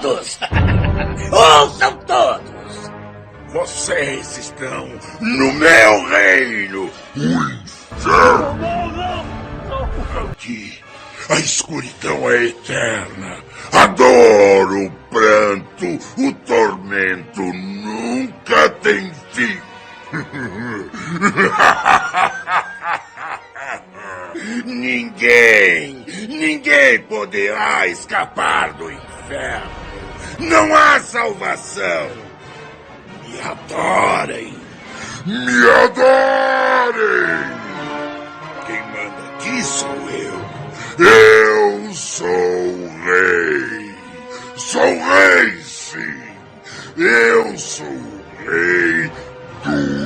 todos! Ouçam todos! Vocês estão no meu reino, o inferno! Aqui, a escuridão é eterna. A dor, o pranto, o tormento nunca tem fim. Ninguém poderá escapar do inferno. Não há salvação. Me adorem. Me adorem. Quem manda aqui sou eu. Eu sou o rei. Sou rei, sim. Eu sou o rei do inferno.